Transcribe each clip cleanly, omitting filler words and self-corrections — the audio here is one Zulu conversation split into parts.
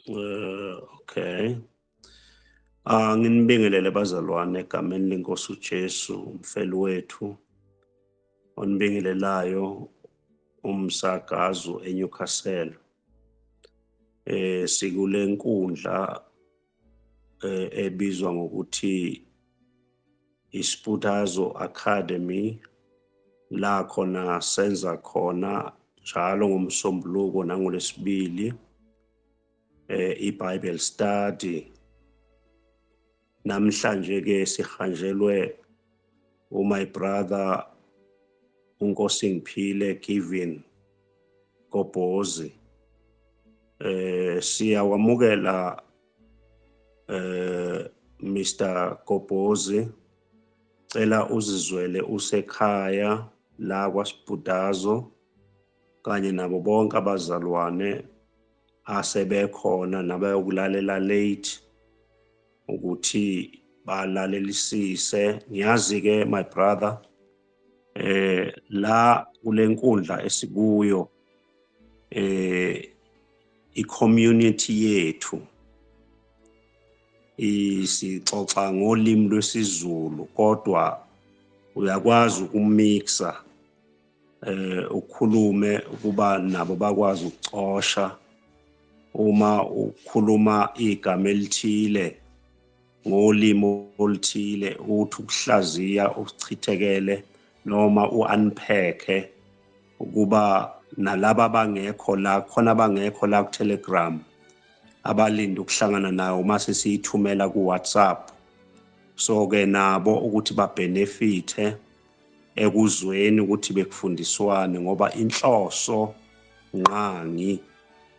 Okay. Nginibingelele bazalwane egameni lenkosi uJesu, umfeli wethu, onibingelelayo umsakazo eNewcastle. Sikule nkundla ebizwa ngokuthi iSputazo Academy, la khona senza khona njalo ngomsombuluko nangoLwesibili iBible study. Namhlanje ke sihanjelwe my brother uNkosingphile Given Gobhozi. Siyawamukela Mr. Gobhozi, cela uzizwele usekhaya la kwaSputazo kanye nabo bonke abazalwane asebekhona nabayokulalela late ukuthi balalelisise. Ngiyazi ke my brother la kule nkundla esikuyo i-community yethu isixoxa ngolimi lwesiZulu, kodwa uyakwazi ukumixa ukhulume ukuba nabo bakwazi ukucosha uma ukhuluma igama elithile ngolimi oluthile, uthi ukuhlaziya ukuchithekele noma u-unpack ukuba nalaba abangekho la, khona abangekho la ku-Telegram abalinde ukuhlangana nayo mase siyithumela ku-WhatsApp. So ke nabo ukuthi babenefithe ekuzweni ukuthi bekufundiswane, ngoba inhloso nqangi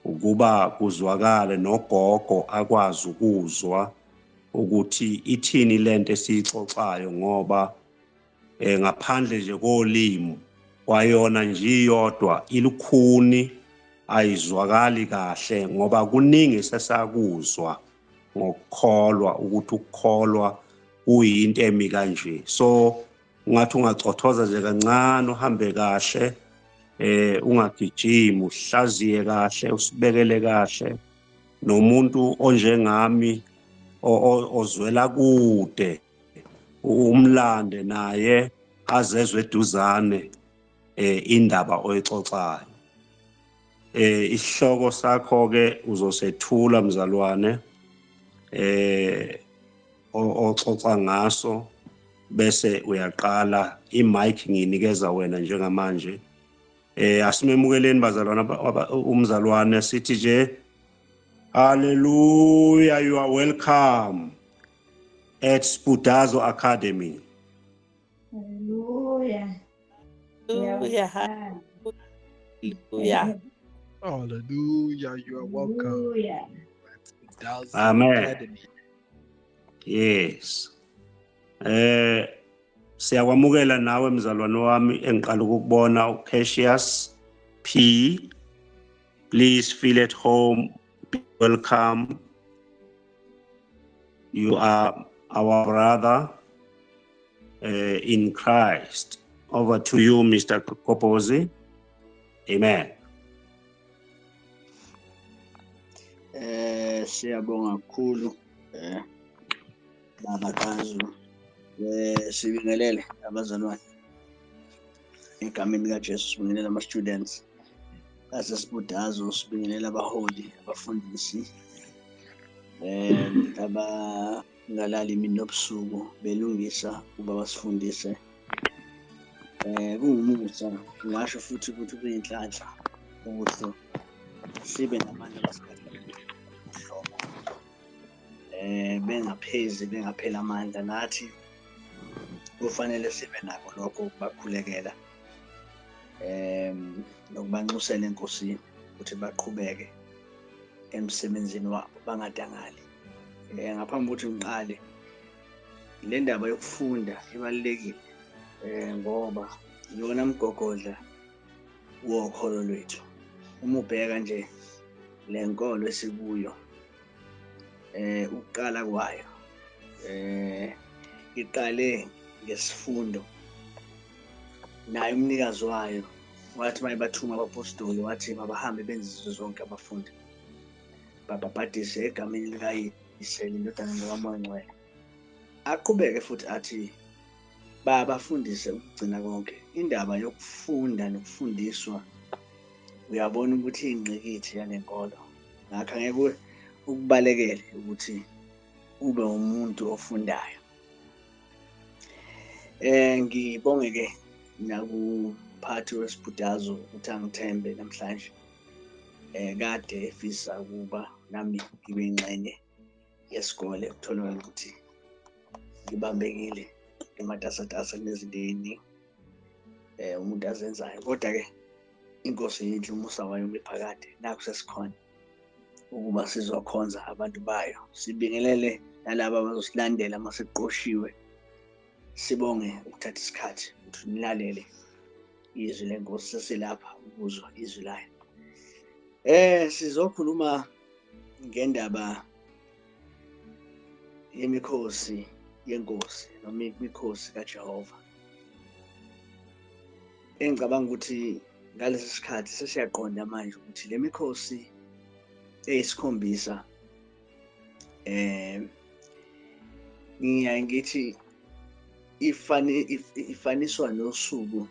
ukuba kuzwakale nogogo akwazi ukuzwa ukuthi ithini lento esiyixoxayo, ngoba ngaphandle nje kolimi kwayona nje iyodwa ilukhuni ayizwakali kahle, ngoba kuningi sesakuzwa ngokukholwa ukuthi ukukholwa kuyinto emi kanje. So ungathi ungacothoza nje kancane uhambe kahle, ungagijimi, uhlaziye kahle, usibekele kahle. Nomuntu onjengami ozwela kude umlande naye azezwe eduzane indaba oyixoxayo. Isihloko sakho ke uzosethula mzalwane oxoxa ngaso bese uyaqala. I-mic ngiyinikeza wena njengamanje. Asimemukeleni bazalwane umzalwane sithi nje hallelujah, you are welcome at Sputazo Academy. Hallelujah. Hallelujah. Hallelujah. Hallelujah, you are welcome. Hallelujah. Sputazo Amen. Academy. Yes. Siyakwamukela nawe mzalwane wami engiqala ukukubona uCassius P. Please feel at home. Be welcome. You are our brother in Christ. Over to you, Mr. Gobhozi. Amen. Siyabonga kakhulu Baba Kazu. Sibingelele abazalwane egameni likaJesu, sibingelela ama-students aseSputazo, sibingelela abaholi, abafundisi abangalali imini nobusuku belungisa ukuba basifundise. Kungumusa, ngingasho futhi ukuthi kuyinhlanhla ukuthi sibe nabantu abasihloma bengapheli amandla. Nathi kufanele sibe nako lokho ukubakhulekela nokubanxusela enkosini ukuthi baqhubeke emsebenzini wabo bangadangali. Ngaphambi kokuthi ngiqale le ndaba yokufunda ibalulekile ngoba iyona mgogodla wokholo lwethu. Uma ubheka nje le nkolo esikuyo, ukuqala kwayo iqale ngesifundo, naye umnikazi wayo wathi mayebathuma abapostoli wathi mabahambe benze zonke abafundi. babhabhadise egameni likayise lendodana likamoya ngcwele. Aqhubeke futhi athi babafundise ukugcina konke. Indaba yokufunda nokufundiswa, uyabona ukuthi ingqikithi yale nkolo. Ngakho angeke ukubalekele ukuthi ube umuntu ofundayo. Ngibonge-ke nakuphathi wesifundazwe uThangithembe namhlanje. Kade efisa ukuba nami ngibe ingxenye yesikole, kutholakala ukuthi ngibambekile ematasatasa nezinto ey'ningi umuntu azenzayo. Kodwa-ke inkosi yinhle, umusa wayo ubephakade. Nakho sesikhona ukuba sizokhonza abantu bayo, sibingelele nalabo abazosilandela uma sekuqoshiwe. Sibonge ukuthatha isikhathi ukuthi nilalele izwi lenkosi. Sesilapha ukuzwa izwi layo. Sizokhuluma ngendaba yemikhosi yenkosi noma imikhosi kaJehova. Engicabanga ukuthi ngalesi sikhathi sesiyaqonda manje ukuthi le mikhosi eyisikhombisa ngiyaye ngithi ifaniswa nosuku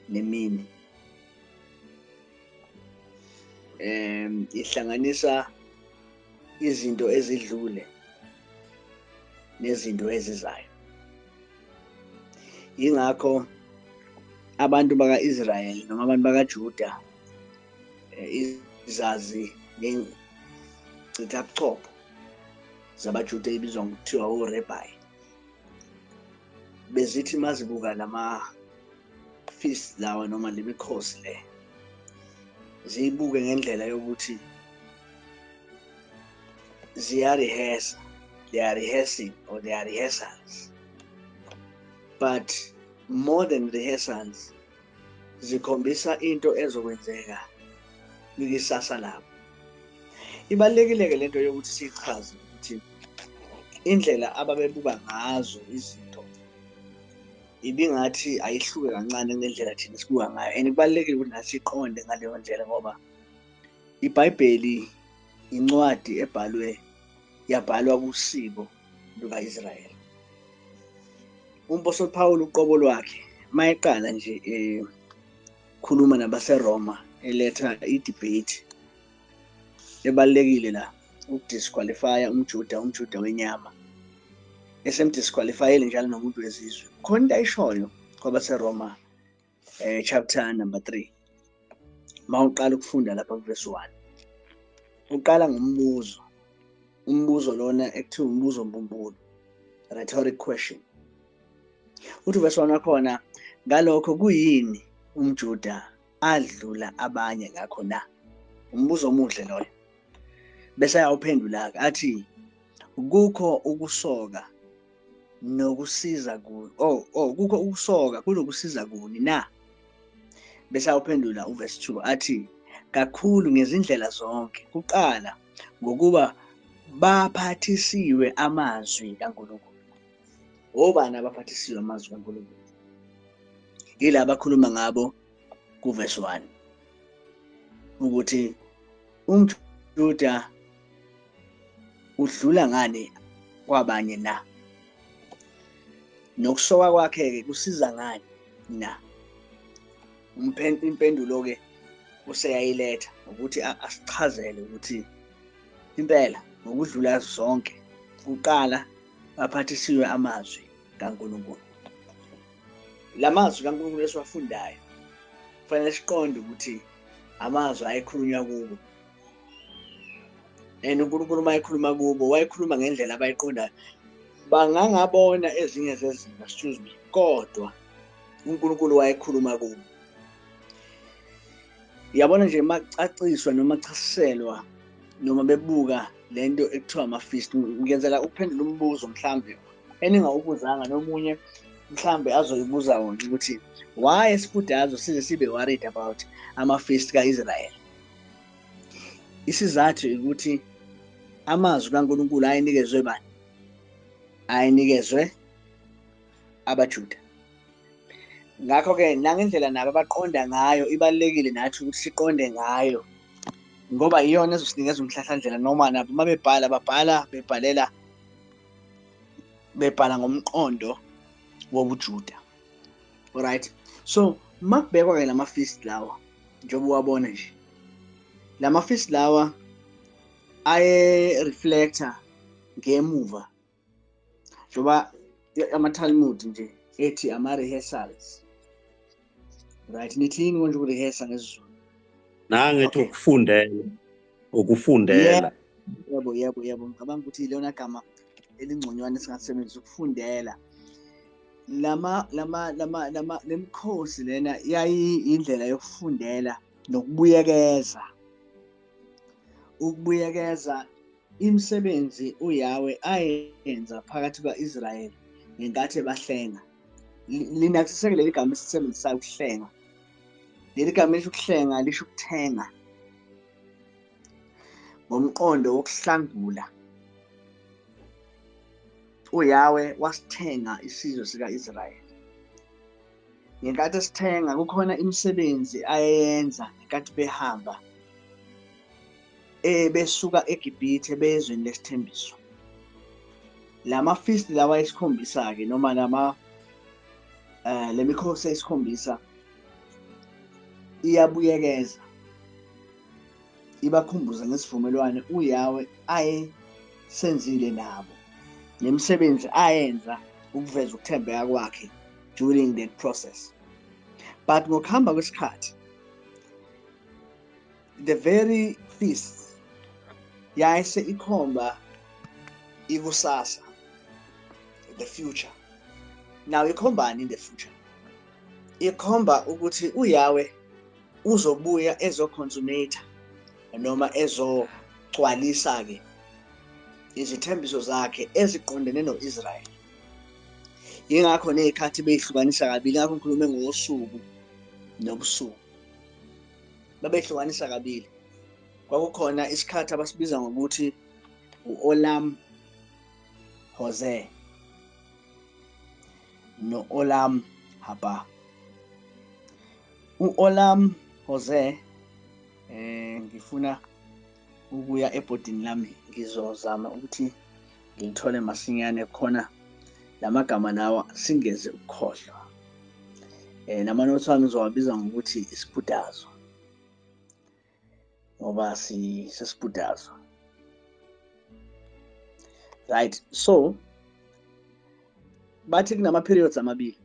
nemini. Ihlanganisa izinto ezidlule nezinto ezizayo. Yingakho abantu baka-Israyeli noma abantu bakaJuda, izazi ney'ncithabuchopho zabaJuda ey'bizwa ngokuthiwa oRebhayi, bezithi mazibuka lama-feast lawa noma le mikhosi le, ziyibuke ngendlela yokuthi ziyarehesa, they are rehearsing or they are rehearsals. But more than rehearsals, zikhombisa into ezokwenzeka kwikusasa labo. Ibalulekile-ke lento yokuthi siyichaze ukuthi indlela ababebuka ngazo izinto ibingathi ayihluke kancane ngendlela thina sibuka ngayo. And kubalulekile ukuthi nathi siqonde ngaleyo ndlela, ngoba iBhayibheli incwadi yabhalwa kusiko luka-Israyeli. Umpostoli Pawulu uqobo lwakhe mayeqala nje khuluma nabaseRoma, eletha i-debate ebalulekile la, ukudisqualifya umjuda wenyama, esemdisqualifyele njalo nomuntu wezizwe. Khona into ayishoyo kwabaseRoma chapter number 3. Mawuqala ukufunda lapha kuverse 1, uqala ngombuzo. Umbuzo lona ekuthiwa umbuzo mbumbulu, rhetoric question. Uthi verse 1 wakhona, ngalokho kuyini umJuda adlula abanye ngakho na? Umbuzo omuhle loyo. Bese ayawuphendula athi kukho ukusoka nokusiza kuni. Kukho ukusoka kunokusiza kuni na? Bese ayawuphendula uverse 2 athi kakhulu ngezindlela zonke. Kuqala ngokuba baphathisiwe amazwi kaNkulunkulu. Obani abaphathisiwe amazwi kaNkulunkulu? Yila abakhuluma ngabo kuverse 1, ukuthi umJuda udlula ngani kwabanye na? Nokusoka kwakhe-ke kusiza ngani na? Impendulo-ke useyayiletha ukuthi asichazele ukuthi impela ngokudlula zonke, kuqala baphathisiwe amazwi kaNkulunkulu. La mazwi kaNkulunkulu esiwafundayo kufanele siqonde ukuthi amazwi ayekhulunywa kubo, and uNkulunkulu mayekhuluma kubo wayekhuluma ngendlela abayiqondayo. Bangangabona ezinye zezinto, excuse me, kodwa uNkulunkulu wayekhuluma kubo. Yabona nje macaciswa noma chasiselwa noma bebuka lento ekuthiwa ama-feast, ngiyenzela ukuphendula umbuzo mhlambe eningawubuzanga nomunye mhlambe azoyibuza wona ukuthi why isifundazwe size sibe worried about ama-feast ka-Israyeli. Isizathu ukuthi amazwi kaNkulunkulu ayinikezwe bani? Ayinikezwe abaJuda. Ngakho-ke nangendlela nabo abaqonda ngayo ibalulekile nathi ukuthi siqonde ngayo ngoba iyona ezosinikeza umhlahlandlela noma nabo uma bebhala ngomqondo wobuJuda. Alright, so makubhekwa-ke lama-feast lawa njengoba uwabona nje, lama-feast lawa aye-reflector ngemuva njengoba ama-Talmud nje ethi ama-rehearsals. Right, nithini konje ukurehesa ngesizulu? Nangethi Okay. ukufundela. Yebo, ngicabanga ukuthi ilona gama elingconywana esingasebenzisa, ukufundela. Lemikhosi lena yayiyindlela yokufundela nokubuyekeza. Ukubuyekeza imisebenzi uYahwe ayenza phakathi kwa-Israyeli ngenkathi ebahlenga. Linakiseke leli gama esisebenzisayo, ukuhlenga. Leli gama lisho ukuhlenga, lisho ukuthenga ngomqondo wokuhlangula. uYahwe wasithenga isizwe sika-Israyeli. Ngenkathi esithenga kukhona imisebenzi ayenza ngenkathi behamba besuka eGibhithe bezweni lesithembiso. Lama-feast lawa ayisikhombisa-ke noma le mikhosi eyisikhombisa iyabuyekeza, ibakhumbuza ngesivumelwano uYahwe ayesenzile nabo, nemisebenzi ayenza ukuveza ukuthembeka kwakhe during that process. But ngokuhamba kwesikhathi, the very feast yayise ikhomba ikusasa, the future. Now ikhombani in the future? Ikhomba ukuthi uYahwe uzobuya ezoconsummate noma ezogcwalisa-ke izithembiso zakhe eziqondene no-Israyeli. Yingakho nezikhathi beyihlukanisa kabili, ngakho ngikhulume ngosuku nobusuku. Babehlukanisa kabili. Kwakukhona isikhathi abasibiza ngokuthi u-Olam Hosea no-Olam Haba. U-Olam Hosea, ngifuna ukuya ebhodini lami ngizozama ukuthi ngilithole masinyane khona lamagama lawa singeze ukukhohlwa. Namanothi wami ngizowabiza ngokuthi isibhudazo, ngoba sesibhudazo. Right, so bathi kunama-periods amabili.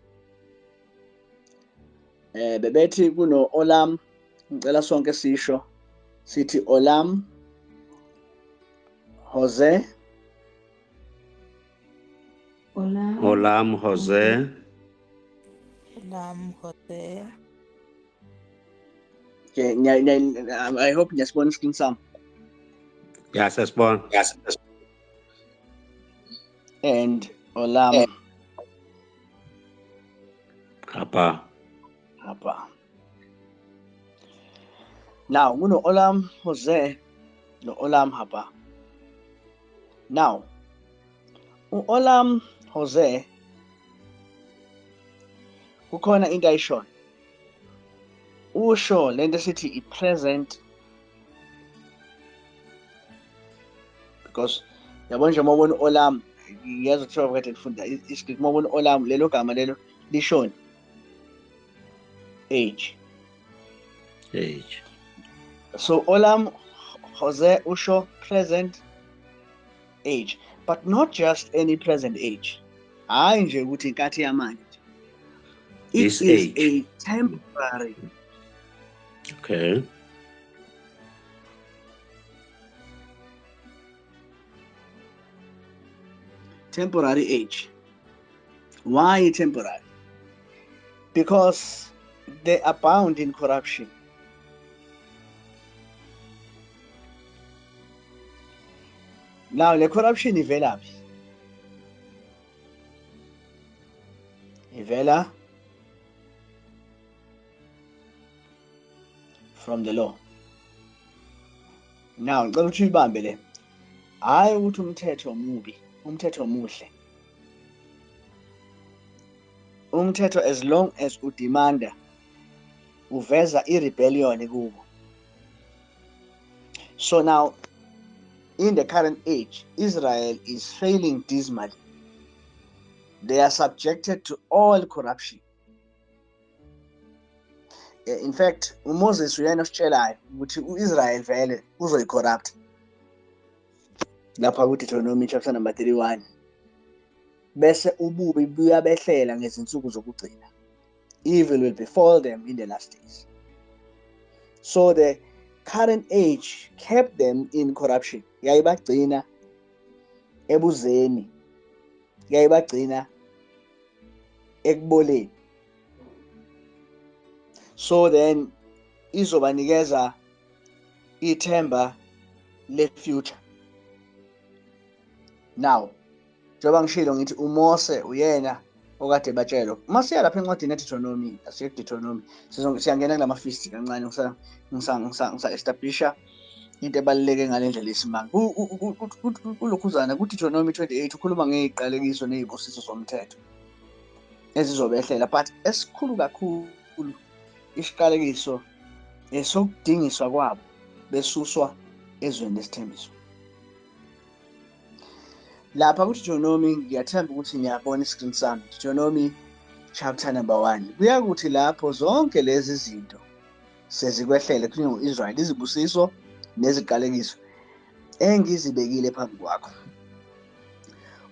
Bebethi kuno-Olam, ngicela sonke sisho sithi Olam Hosea. Olam Hosea. Olam Hosea. Okay, I hope nyasibona iscreen sami. Yeah, sesibona. And Olam Haba. Now, kuno Olam Hosea no Olam Haba. Now, u-Olam Hosea kukhona into ayishoyo. Usho lento sithi i-present, because yabona nje uma ubona u-Olam, ngiyazi kuthiwa kade ngifunda iscript, uma ubona u-Olam lelo gama lelo lishoni age. So Olam Hosea usho present age, but not just any present age. Hayi nje ukuthi inkathi yamanje. It is a temporary. Okay. Temporary age. Why temporary? Because they abound in corruption. Now, the corruption ivela phi? Ivela from the law. Now, ngicela ukuthi uyibambe le. Hayi ukuthi umthetho omubi, umthetho omuhle. Umthetho, as long as udemanda, uveza i-rebellion kubo. So now, in the current age, Israel is failing dismally. They are subjected to all corruption. In fact, uMoses uyena ositshelayo ukuthi uIsrael vele uzoyicorrupt. Lapha kuDeuteronomy chapter number 31. Bese ububi buyabehlela ngezinsuku zokugcina. Evil will befall them in the last days. So the current age kept them in corruption. Yayibagcina ebuzeni. Yayibagcina ekuboleni. So then izobanikeza ithemba le-future. Now, njengoba ngishilo ngithi uMose uyena okade batshelwa. Masiya lapha encwadini yeDeuteronomy, asiye kuDeuteronomy. Siyangena kulama feast kancane ngisa establisha into ebaluleke ngale ndlela yesimanga. Kulokhuzana kuDeuteronomy 28 ukhuluma ngeziqalekiso nezibusiso zomthetho ezizobehlela, but esikhulu kakhulu isiqalekiso esokudingiswa kwabo besuswa ezweni lesithembiso. Lapha kuDeuteronomy ngiyathemba ukuthi niyabona iscreen sami. Deuteronomy chapter number 1. Kuyakuthi lapho zonke lezi zinto sezikwehlele kuyo Israel, izibusiso neziqalekiso engizibekile phambi kwakho.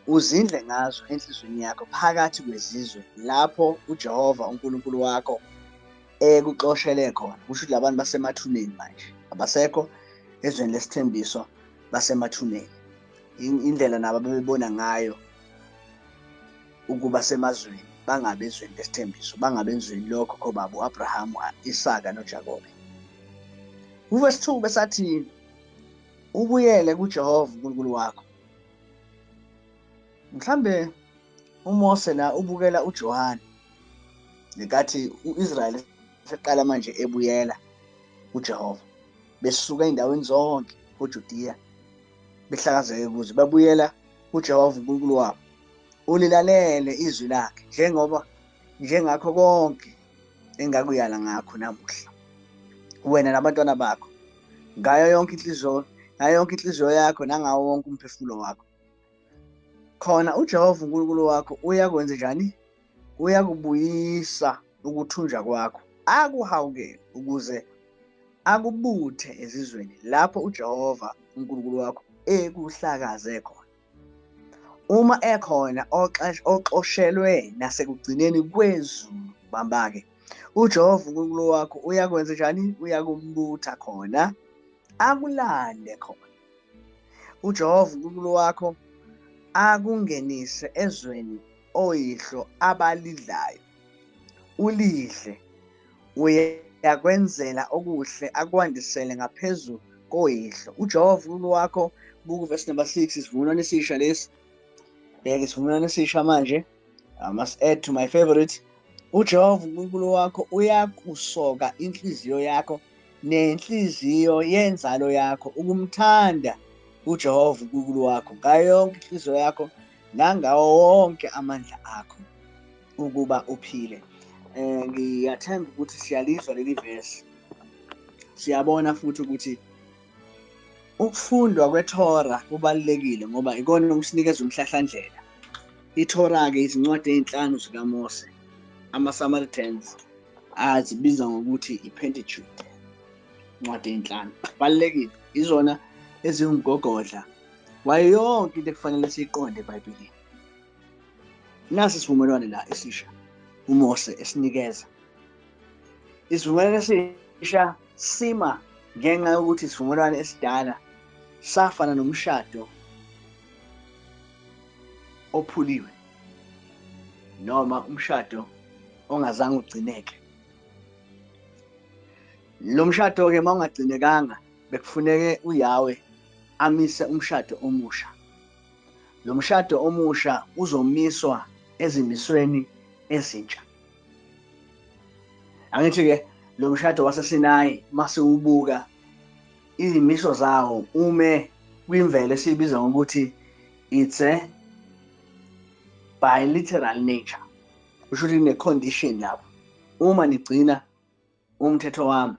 Uzindle ngazo enhlizweni yakho phakathi kwezizwe lapho uJehova uNkulunkulu wakho ekuxoshele khona. Kusho ukuthi labantu basemathuneni manje. Abasekho ezweni lesithembiso, basemathuneni. Indlela nabo bebona ngayo ukuba semazweni, bangabe ezweni lesithembiso, bangabe ezweni lokho khobaba uAbraham, Isaka noJakobe. Uverse 2 besathi ubuyele kuJehova uNkulunkulu wakho. Mhlambe uMose la ubukela uJohane ngenkathi uIsrael seqala manje ebuyela kuJehova. Besuka endaweni zonke eJudiya behlakazeke kuze babuyela kuJehova uNkulunkulu wabo. Ulilalele izwi lakhe njengakho konke engakuyala ngakho namuhla. Wena nabantwana bakho ngayo yonke inhliziyo yakho nangawo wonke umphefumulo wakho. Khona uJehova uNkulunkulu wakho uyakwenza njani? Uyakubuyisa ukuthunjwa kwakho, akuhawukele ukuze akubuthe ezizweni lapho uJehova uNkulunkulu wakho ekuhlakaze khona. Uma ekhona oxoshelwe nasekugcineni kwezulu bamba-ke, uJehova uNkulunkulu wakho uyakwenza njani? Uyakumbutha khona, akulande khona. uJehova uNkulunkulu wakho akungenise ezweni oyihlo abalidlayo, ulidle. Uyakwenzela okuhle, akwandisele ngaphezu koyihlo. uJehova uNkulunkulu wakho, buku verse number 6, isivumelwano esisha lesi. Bheka isivumelwano esisha manje. I must add to my favorite. uJehova uNkulunkulu wakho uyakusoka inhliziyo yakho nenhliziyo yenzalo yakho ukumthanda uJehova uNkulunkulu wakho ngayo yonke inhliziyo yakho nangawo wonke amandla akho ukuba uphile. Ngiyathemba ukuthi siyalizwa leli verse. Siyabona futhi ukuthi ukufundwa kweThora kubalulekile ngoba ikona okusinikeza umhlahlandlela. iThora-ke izincwadi ezinhlanu zikaMose, ama-Samaritans azibiza ngokuthi iPentateuch. Incwadi ezinhlanu kubalulekile, izona eziwumgogodla wayo yonke into ekufanele siyiqonde eBhayibhelini. Nasi isivumelwano la esisha uMose esinikeza. Isivumelwano esisha sima ngenxa yokuthi isivumelwano esidala safana nomshado ophuliwe noma umshado ongazange ugcineke. Lo mshado-ke mawungagcinekanga bekufuneke uYahwe amise umshado omusha. Lo mshado omusha uzomiswa ezimisweni ezintsha. Angithi-ke lo mshado waseSinayi masiwubuka izimiso zawo ume kwimvelo esiyibiza ngokuthi it's a bilateral nature. Kusho ukuthi ne-condition lapho. Uma nigcina umthetho wami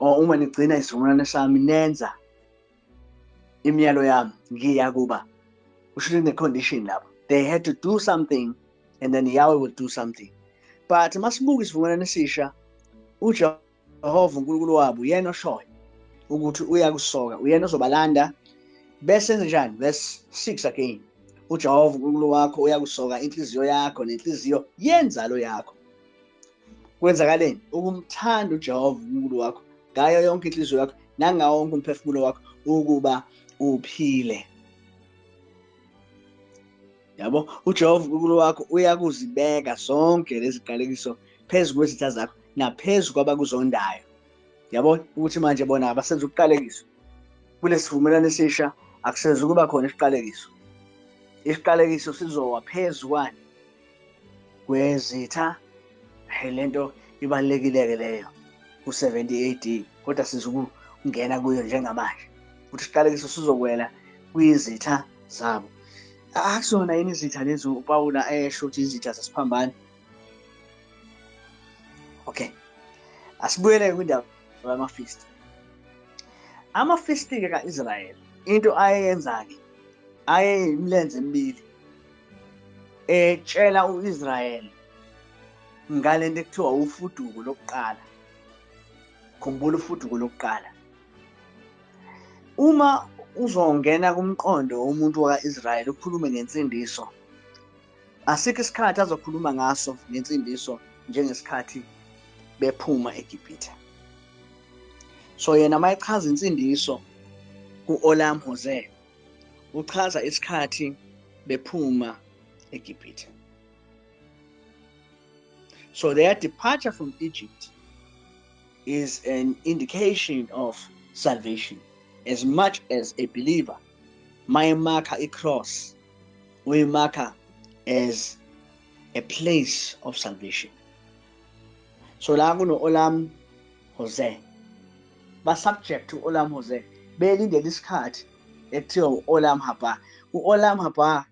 or uma nigcina isivumelwano sami nenza imiyalo yami ngiya kuba kusho ne-condition lapho. They had to do something and then Yahweh will do something. But masibuka isivumelwano esisha, uJehova uNkulunkulu wabo uyena oshoyo ukuthi uyakusoka, uyena ozobalanda. Bese njani? Verse 6 again. uJehova uNkulunkulu wakho uyakusoka inhliziyo yakho nenhliziyo yenzalo yakho. Kwenzakaleni? Ukumthanda uJehova uNkulunkulu wakho ngayo yonke inhliziyo yakho nangawo wonke umphefumulo wakho ukuba uphile. Yabo, uJehova uNkulunkulu wakho uyakuzibeka zonke lezi ziqalekiso phezu kwezitha zakho naphezu kwabakuzondayo. Yabo, ukuthi manje bona abasenza ukuqalekiso kulesi sivumelwano esisha, akusenza ukuba khona isiqalekiso. Isiqalekiso sizowa phezu kwani? Kwezitha. Lento ibalulekile-ke leyo ku-70 AD, kodwa sizokungena kuyo njengamanje ukuthi isiqalekiso sizokwela kwizitha zabo. Akusona yini izitha lezi uPawula esho ukuthi izitha zesiphambano? Okay, asibuyele kwindaba yamafeast. Amafeast-ke ka-Israyeli into ayeyenza-ke ayeyimilenze emibili etshela u-Israyeli ngalento ekuthiwa ufuduko lokuqala. Khumbula ufuduko lokuqala. Uma uzongena kumqondo womuntu waka-Israyeli ukhulume ngensindiso, asikho isikhathi azokhuluma ngaso ngensindiso njengesikhathi bephuma eGibhithe. So yena mayechaza insindiso ku-Olam Hosea, uchaza isikhathi bephuma eGibhithe. So their departure from Egypt is an indication of salvation. As much as a believer, mayemaka i-cross, uyimaka as a place of salvation. So la kuno Olam Hosea, ba subject to Olam Hosea, belindele isikhathi ekuthiwa Olam Haba. U-Olam Haba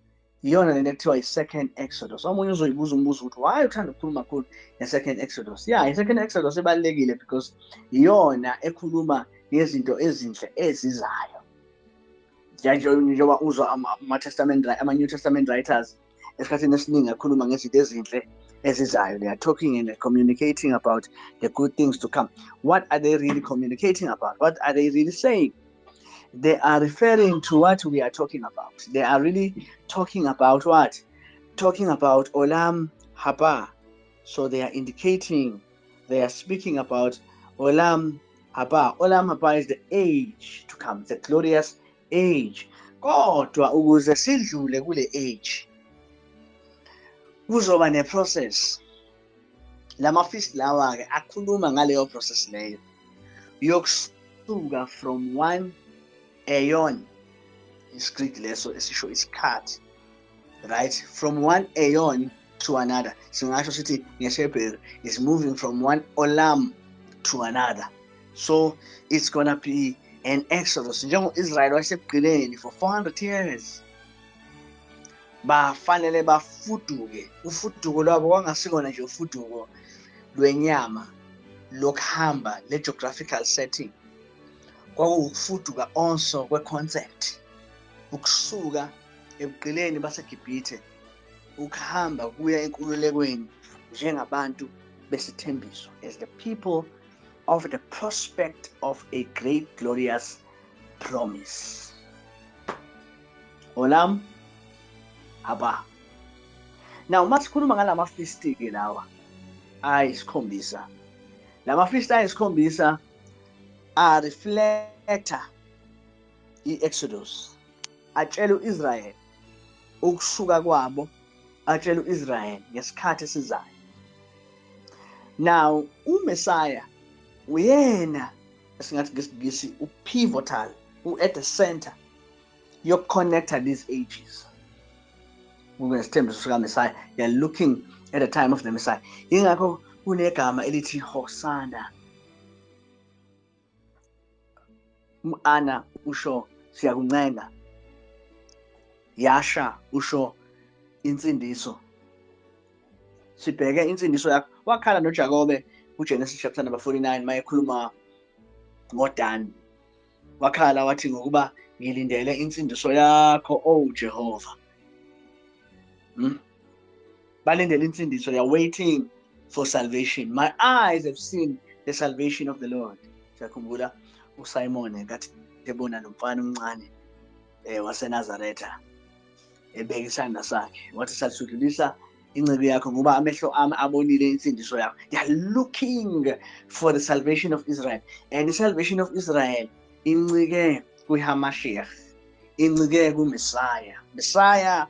iyona lento ekuthiwa i-second Exodus. Omunye uzoyibuza umbuzo ukuthi why uthanda ukukhuluma kakhulu nge-second Exodus? Yeah, i-second Exodus ebalulekile because iyona ekhuluma ngezinto ezinhle ezizayo. Njengoba uzwa ama-New Testament writers esikhathini esiningi akhuluma ngezinto ezinhle ezizayo. They are talking and communicating about the good things to come. What are they really communicating about? What are they really saying? They are referring to what we are talking about. They are really talking about what? Talking about Olam Haba. So they are indicating, they are speaking about Olam Haba. Olam Haba is the age to come, the glorious age. Kodwa ukuze sidlule kule age, kuzoba ne-process. Lama-feast lawa-ke akhuluma ngaleyo process leyo. Yokusuka from one aeon, is Greek leso esisho isikhathi, right? From one aeon to another. Singasho sithi ngeShebheru is moving from one olam to another. So it's gonna be an exodus. Njengo-Israyeli wasebugqileni for 400 years. Bafanele bafuduke. Ufuduko lwabo kwangasikona nje ufuduko lwenyama lokuhamba, le-geographical setting. Kwakuwukufuduka also kwe-concept, ukusuka ebugqileni baseGibhithe ukuhamba kuya enkululekweni njengabantu besithembiso, as the people of the prospect of a great glorious promise. Olam Haba. Now masikhuluma ngalama-feast-ke lawa ayisikhombisa. Lama-feast ayisikhombisa reflecta i-Exodus, atshela u-Israyeli ukusuka kwabo, atshela u-Israyeli ngesikhathi esizayo. Now uMessiah uyena esingathi ngesingisi u-pivotal, at the center yokuconnecta these ages. Ngesithembiso sikaMessiah, you are looking at the time of the Messiah. Ingakho kunegama elithi Hosanna. Ana usho siyakuncenga, Yasha usho insindiso. Sibheke insindiso yakho. Wakhala noJakobe kuGenesis chapter number 49 mayekhuluma ngoDani. Wakhala wathi ngokuba ngilindele insindiso yakho, oh Jehova. Balindele insindiso. They are waiting for salvation. My eyes have seen the salvation of the Lord. Siyakhumbula uSimon kathi ebona lo mfana omncane waseNazaretha ebeka isandla sakhe wathi sasudlulisa incebe yakho ngoba amehlo ami abonile insindiso yakho. They are looking for the salvation of Israel, and the salvation of Israel incike kuHamashiach, incike kuMessiah. Messiah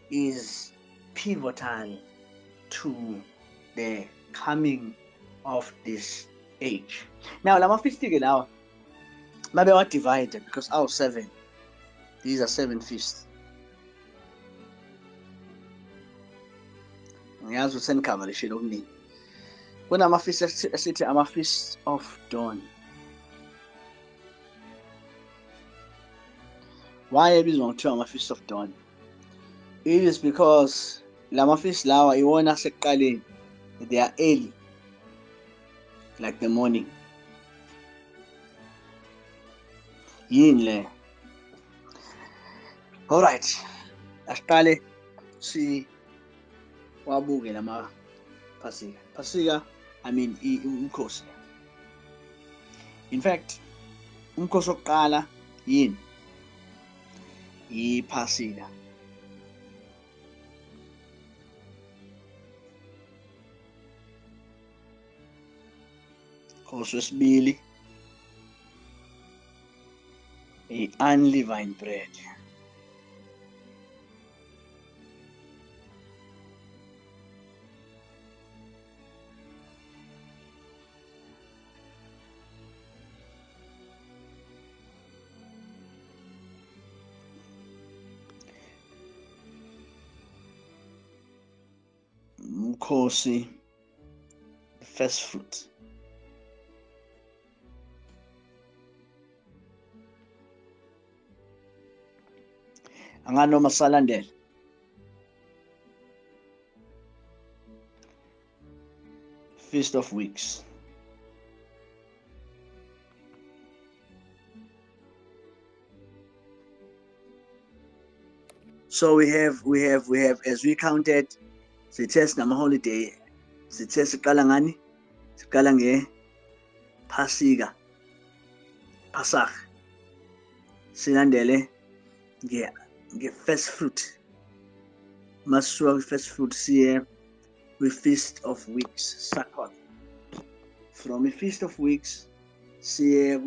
is pivotal to the coming of this age. Now lama feast ke lawa babe wa divided because our 7, these are 7 feasts. Ngiyazi usencover ishilo okuningi. Kunama feast esithi ama feast of dawn. Why ebizwa ngokuthiwa ama feast of dawn? It is because lama feast lawa iwona sekuqaleni. They are early, like the morning. Yini le? All right. Asiqale si wabuke lama Pasika. Pasika, I mean umkhosi. In fact, umkhosi wokuqala yini? iPhasika. Umkhosi wesibili unleavened bread. Umkhosi, the first fruit. Anganoma salandela. Feast of Weeks. So we have as we counted, sithe nama holiday, sithe siqala ngani? Siqala ngePhasika, Pasach. Silandele nge-first fruit. Masuka first fruit siye with Feast of Weeks, Sukkot. From the Feast of Weeks siye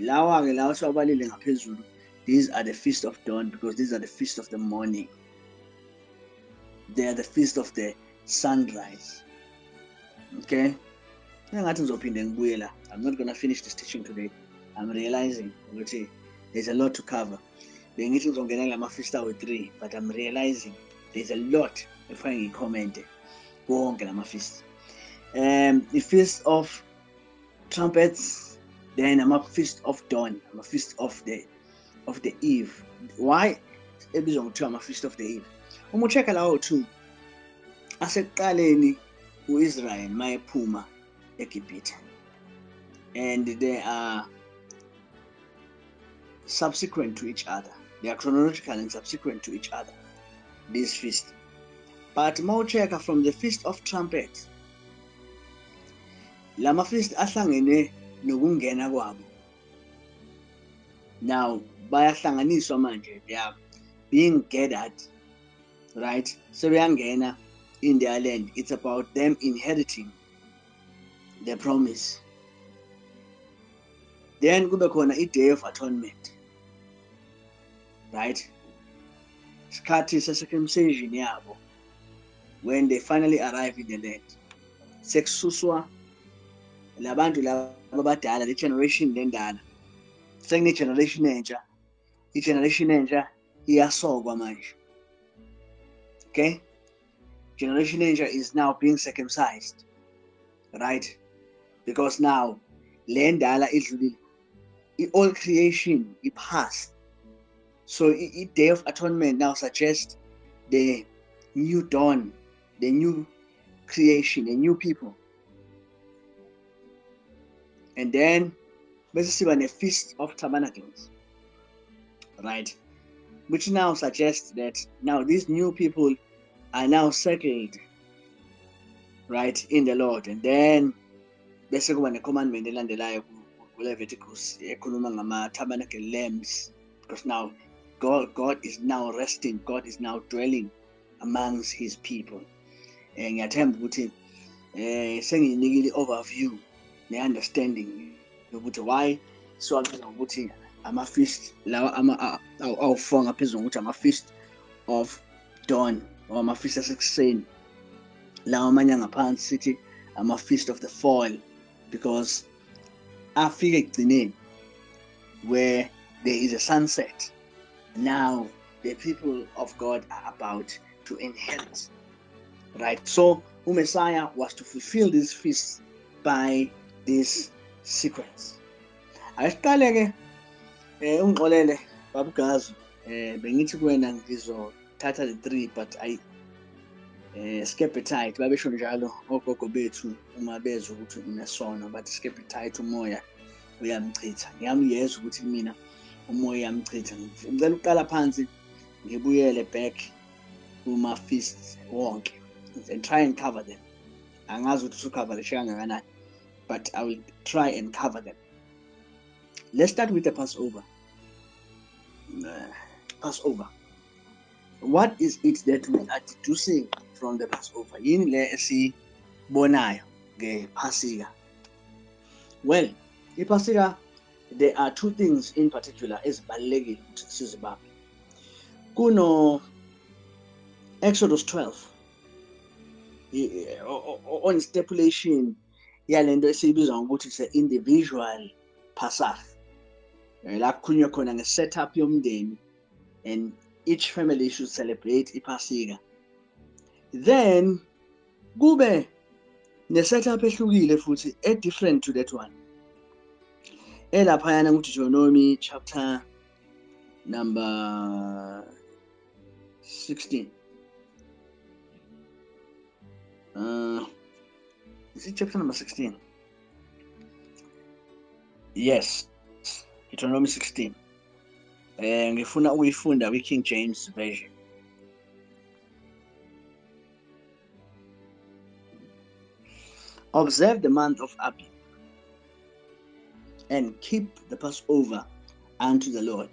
lawa ke lawa siwabalile ngaphezulu. These are the Feast of Dawn because these are the Feast of the morning. They are the Feast of the sunrise. Okay? I'm not going to finish this teaching today. I'm realizing there's a lot to cover. The English on Genela Feast with 3, but I'm realizing there's a lot if I comment. Go on Genama Feast. The Feast of Trumpets, then I'm a Feast of Dawn, I'm a Feast of the Eve. Why? I'm a Feast of the Eve. Check out too. Aseqaleni uIsrael mayephuma eGibhithe, and they are subsequent to each other. They are chronological and subsequent to each other, these feasts. But mawucheka from the Feast of Trumpets, lama feast ahlangene nokungena kwabo. Now bayahlanganiswa manje, they are being gathered, right? So beyangena in their land. It's about them inheriting the promise. Then kube khona i-Day of Atonement, right? Isikhathi se-circumcision yabo, when they finally arrive in the land. Sekususwa labantu laba abadala, le generation lendala. Sekune generation entsha. I-generation entsha iyasokwa manje. Okay? Generation entsha is now being circumcised, right? Because now le ndala idlulile. All creation it passed. So Day of Atonement now suggests the new dawn, the new creation, the new people. And then bese siba ne-Feast of Tabernacles, right? Which now suggests that now these new people are now settled, right, in the Lord. And then bese kuba ne-commandment elandelayo kuLeviticus ekhuluma ngama-tabernacle lamps, because now God is now resting, God is now dwelling amongst his people. Ngiyathemba ukuthi sengiyinikile overview ne-understanding yokuthi why siwabiza ngokuthi ama-feast lawa awu-4 ngaphezulu ngokuthi ama-feast of dawn or ama-feast asekuseni, lawa amanye angaphansi sithi ama-feast of the fall, because afike ekugcineni where there is a sunset. Now the people of God are about to inherit, right? So Messiah was to fulfill these feasts by this sequence. Asiqale ke ungixolele babugazi, bengithi kuwena ngizothatha the 3 but skip tight, babesho njalo ogogo bethu uma bezwe ukuthi unesono, but skip tight, umoya uyamchitha. Ngiyamyezwa ukuthi mina umoya uyamchitha. Ngicela uqala phansi ngibuyele back kuma feasts wonke and try and cover them. Angazi ukuthi ucover kangakanani, but I will try and cover them. Let's start with the Passover. Passover. What is it that we are deducing from the Passover? Yini le esibonayo ngePhasika? Well, iPhasika, there are 2 things in particular ezibalulekile ukuthi sizibambe. Kuno Exodus 12 on stipulation yalento esiyibiza ngokuthi it's an individual Passover. La kukhulunywa khona nge-setup yomndeni, and each family should celebrate iPhasika. Then kube ne-setup ehlukile futhi different to that one, elaphayana kuDeuteronomy chapter number 16. Is it chapter number 16? Yes, Deuteronomy 16. Ngifuna ukuyifunda kwi-King James version. Observe the month of Abib and keep the Passover unto the Lord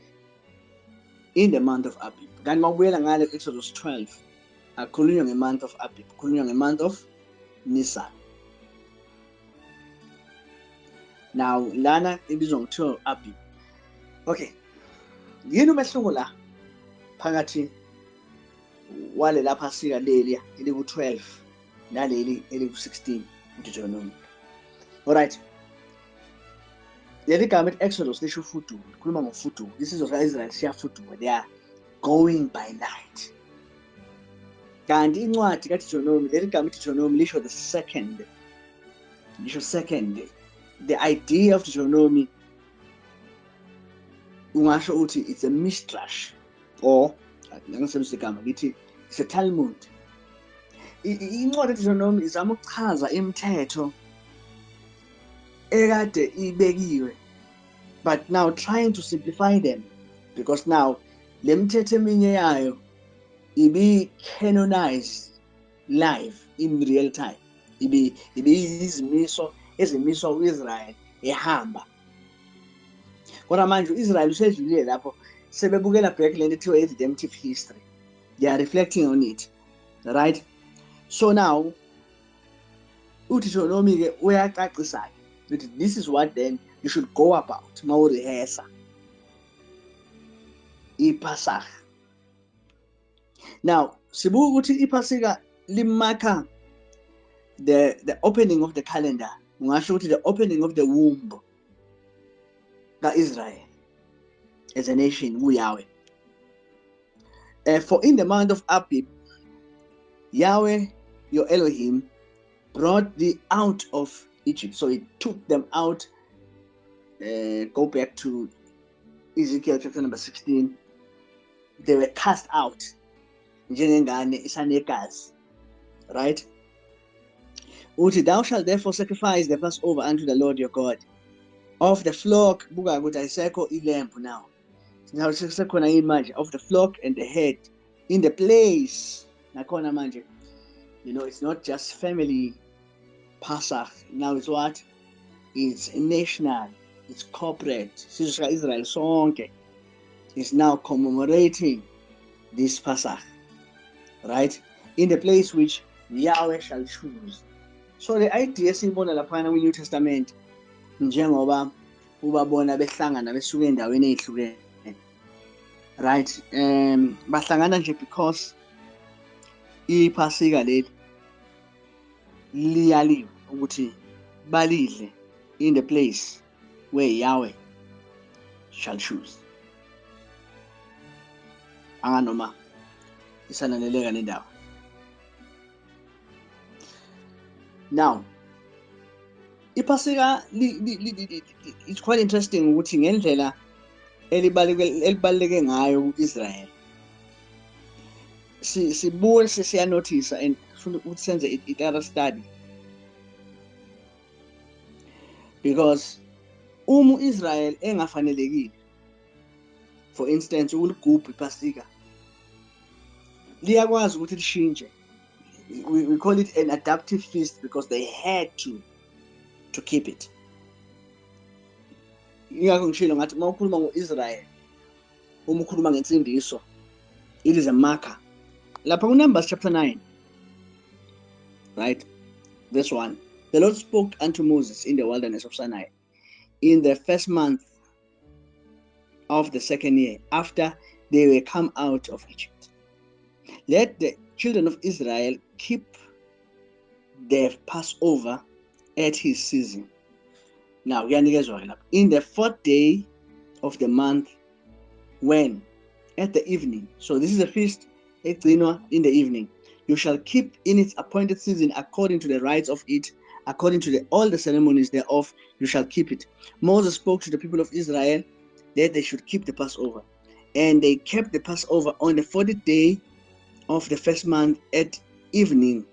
in the month of Abib. Kanti mawubuyela ngale Exodus 12 akhulunywa nge-month of Abib, khulunywa nge-month of Nisan. Now lana ibizwa ngokuthiwa Abib. Okay, yini umehluko la phakathi wale la Phasika leli eliku-12 naleli eliku-16 Deuteronomy? Alright, leli gama Exodus lisho ufuduka, khuluma ngofuduka. Isizwe sika-Israel siyafuduka, they are going by night. Kanti incwadi kaDeuteronomy, leli gama Deuteronomy lisho the second. The idea of Deuteronomy, ungasho uthi it's a midrash, or it's a Talmud. Incwadi kaDeuteronomy izama ukuchaza imithetho ekade ibekiwe, but now trying to simplify them, because now le mithetho eminye yayo ibi-canonized live in real time. Ibi izimiso ezimiswa u-Israel ehamba. Kodwa manje u-Israel usedlulile lapho, sebebukela back lento ethiwa i-redemptive history. They are reflecting on it, right? So now uDeuteronomy ke uyacacisa ukuthi this is what then you should go about mawurehesa iPasaka. Now sibuka ukuthi iPhasika limarka the opening of the calendar, ungasho ukuthi the opening of the womb ka-Israel as a nation, Yahweh. For in the month of Abib, Yahweh your Elohim brought thee out of Egypt. So he took them out. Go back to Ezekiel chapter number 16. They were cast out. Right? Uti, thou shalt therefore sacrifice the Passover unto the Lord your God of the flock, buka ukuthi ayisekho ilembu now. Now sekhona imanje of the flock and the head in the place. Nakhona manje, it's not just family Pasach. Now it's what? It's national. It's corporate. Sizwe Israel sonke is now commemorating this Pasach, right? In the place which Yahweh shall choose. So the idea siyibona laphana kwi-New Testament njengoba ubabona behlangana besuke endaweni ezihlukene, right? Bahlangana nje because iPhasika leli liyaliwe ukuthi balidle in the place where Yahweh shall choose. Anganoma isananeleka le ndawo. Now, iPhasika it's quite interesting ukuthi ngendlela elibaleke ngayo ku-Israel. Sibuye siyanotice and ukuthi senze it study. Because Israel engafanelekile, for instance, uligubha iPhasika liyakwazi ukuthi lishintshe. We call it an adaptive feast because they had to keep it. Ingakho ngishilo ngathi uma ukhuluma ngo-Israel, uma ukhuluma ngensindiso, it is a marker. Lapha kuNumbers chapter 9, right? Verse 1. The Lord spoke unto Moses in the wilderness of Sinai in the first month of the second year after they were come out of Egypt. Let the children of Israel keep their Passover at his season. Now, in the 4th day of the month, when at the evening, so this is a feast in the evening, you shall keep in its appointed season according to the rites of it, according to all the ceremonies thereof, you shall keep it. Moses spoke to the people of Israel that they should keep the Passover, and they kept the Passover on the 40th day of the first month at evening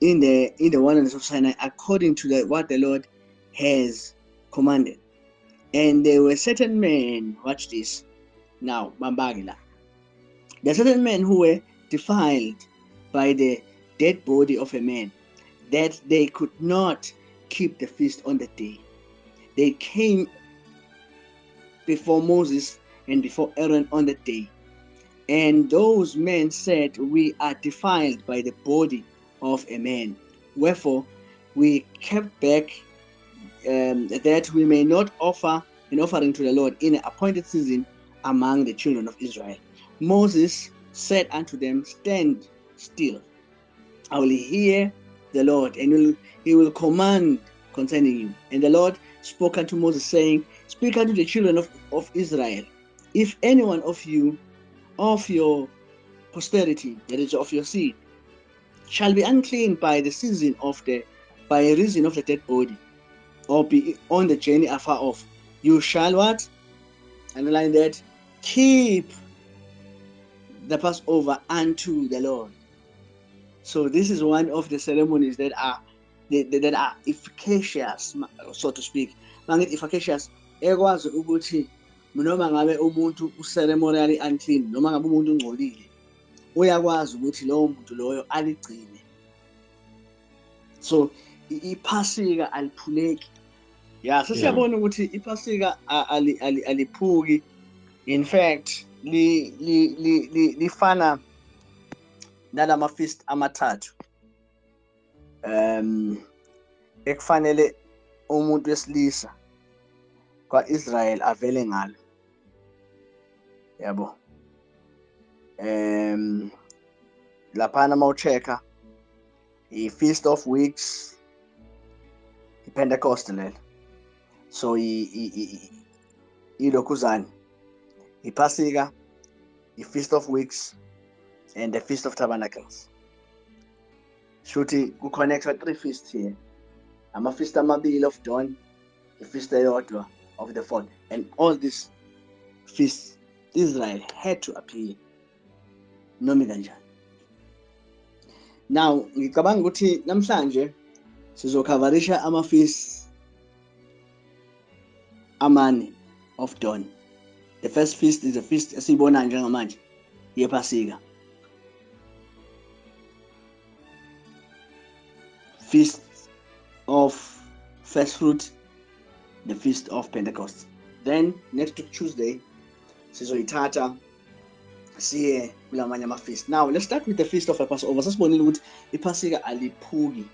in the wilderness of Sinai, according to what the Lord has commanded. And there were certain men, watch this now, Bambagila. There are certain men who were defiled by the dead body of a man, that they could not keep the feast on the day. They came before Moses and before Aaron on the day. And those men said, we are defiled by the body of a man. Wherefore, we kept back that we may not offer an offering to the Lord in an appointed season among the children of Israel. Moses said unto them, stand still. I will hear the Lord, and he will command concerning you. And the Lord spoke unto Moses, saying, speak unto the children of Israel. If anyone of you, of your posterity, that is of your seed, shall be unclean by reason of the dead body, or be on the journey afar off, you shall what? Underline that. Keep the Passover unto the Lord. So this is one of the ceremonies that are efficacious, so to speak. Mangithi efficacious, ekwazi ukuthi noma ngabe umuntu uceremonially unclean, noma ngabe umuntu ungcolile, uyakwazi ukuthi lowo muntu loyo aligcine. So iPhasika aliphuleki. Yeah, sesiyabona ukuthi iPhasika aliphuki. In fact, lifana nalama feast amathathu ekufanele umuntu wesilisa kwaIsrael avele ngalo. Yabo. Laphana mawuchecka i-Feast of Weeks, i-Pentecostal. So ilokhuzana, iPhasika, i-Feast of Weeks, and the Feast of Tabernacles. Shuthi ku-connectwa 3 feasts here. Ama-feast amabili of dawn, i-feast eyodwa of the 4th. And all these feasts, Israel had to appear. Noma kanjani. Now, ngicabanga ukuthi namhlanje sizokhavarisha ama-feasts amane of dawn. The first feast is the feast esiyibona njengamanje yePhasika. Feast of first fruit, the feast of Pentecost. Then next week Tuesday, sizoyithatha siye kulamanye ama-feast. Now let's start with the feast of the Passover. Sasibonile ukuthi iPhasika aliphuki.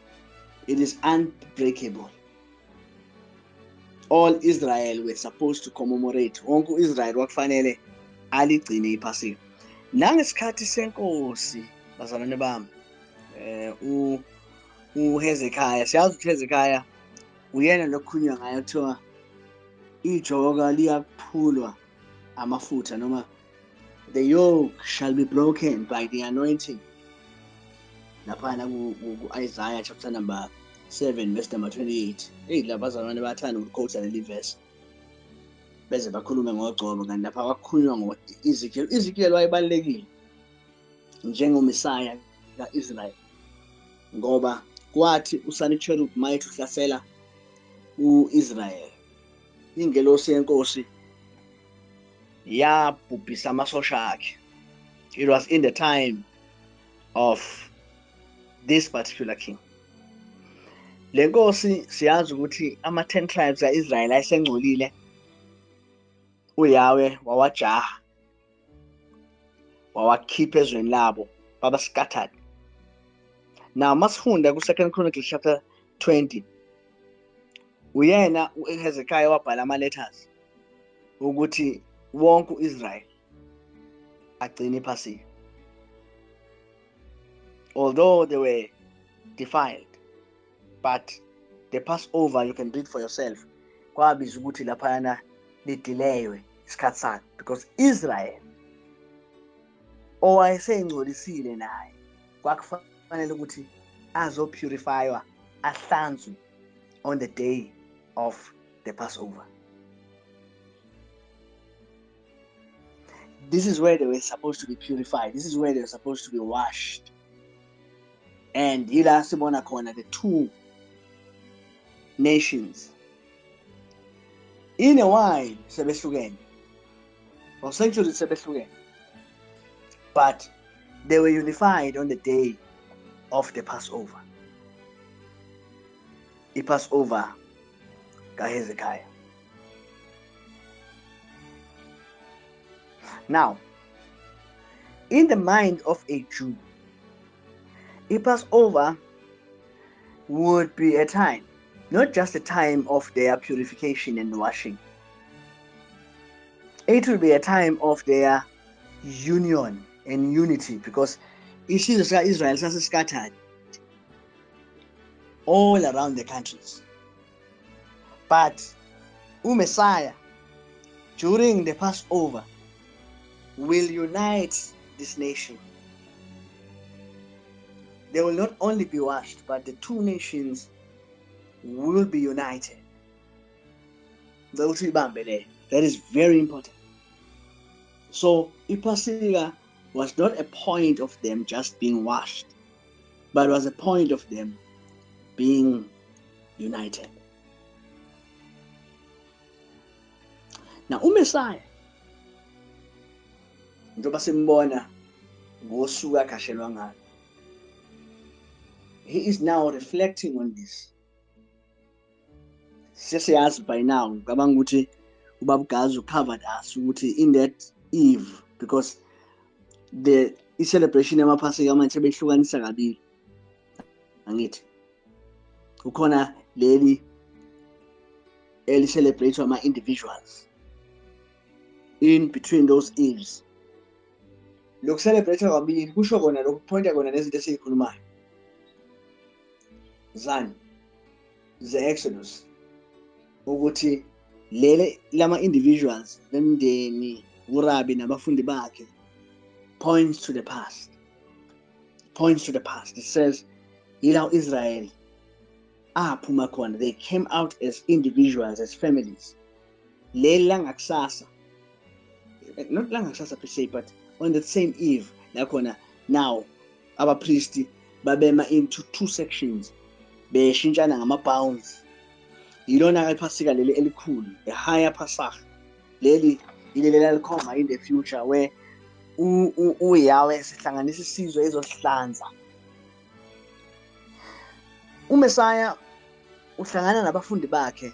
It is unbreakable. All Israel were supposed to commemorate. Wonke uIsrael kwakufanele aligcine iPhasika. Nangesikhathi senkosi bazalwane bami, uHezekiah, siyazi ukuthi uHezekiah uyena lokukhulunywa ngayo kuthiwa ijoka liyaphulwa amafutha, noma the yoke shall be broken by the anointing. Laphana ku-Isaiah chapter number 7 verse number 28. La bazalwane bathanda ukuquote leli verse beze bakhulume ngogcobo, kanti lapha kwakukhulunywa ngo-Ezekiel. Ezekiel wayebalulekile njengomesaya ka-Israel ngoba kwathi uSancherib mayethi uhlasela u-Israel, ingelosi yenkosi yabhubhisa amasosha akhe. It was in the time of this particular king. Le nkosi siyazi ukuthi ama-10 tribes ka-Israel ayesengcolile. uYahweh wawajaha, wawakhipha ezweni labo, baba scattered. Now masifunda ku-2 Chronicles chapter 20, uyena uHezekiah wabhala ama-letters ukuthi wonke uIsrael agcine iPhasika. Although they were defiled, but the Passover, you can read for yourself, kwabiza ukuthi laphayana lidilewe isikhathi sakhe, because Israel owayesengcolisile naye kwakufanele ukuthi azopurifywa, ahlanzwe on the day of the Passover. This is where they were supposed to be purified. This is where they were supposed to be washed. And yila sibona khona the two nations in a while sebehlukene, or centuries sebehlukene, but they were unified on the day of the Passover. The Passover kaHezekiah. Now, in the mind of a Jew, the Passover would be a time, not just a time of their purification and washing. It will be a time of their union and unity, because isizwe Israel sase scattered all around the countries. But Messiah, during the Passover, will unite this nation. They will not only be washed, but the two nations will be united. That is very important. So iPhasika was not a point of them just being washed, but was a point of them being united. Now uMessiah, njengoba simbona ngosuku akashelwa ngalo, he is now reflecting on this. Sesiyazi by now, ngicabanga ukuthi ubaba Gazu covered us ukuthi in that eve, because the celebration yamaphasika manje sebehlukanisa kabili. Angithi kukhona leli celebrate ama individuals in between those eves. Lokhu celebrate kabili kusho kona lokhu pointa kona nezinto esizikhulumayo. Zani the Exodus, ukuthi lama individuals bemndeni uRabi nabafundi bakhe points to the past. It says yila Israel aphuma khona, they came out as individuals, as families. Langakusasa, not langakusasa per se, but on the same eve lakhona now abapriesti babema into two sections, beshintshana ngama-bounds. Ilona iphasika leli elikhulu, a higher Pasach. Leli ilelela likhoma in the future where uYahweh sihlanganisa isizwe ezosihlanza. uMessiah uhlangana nabafundi bakhe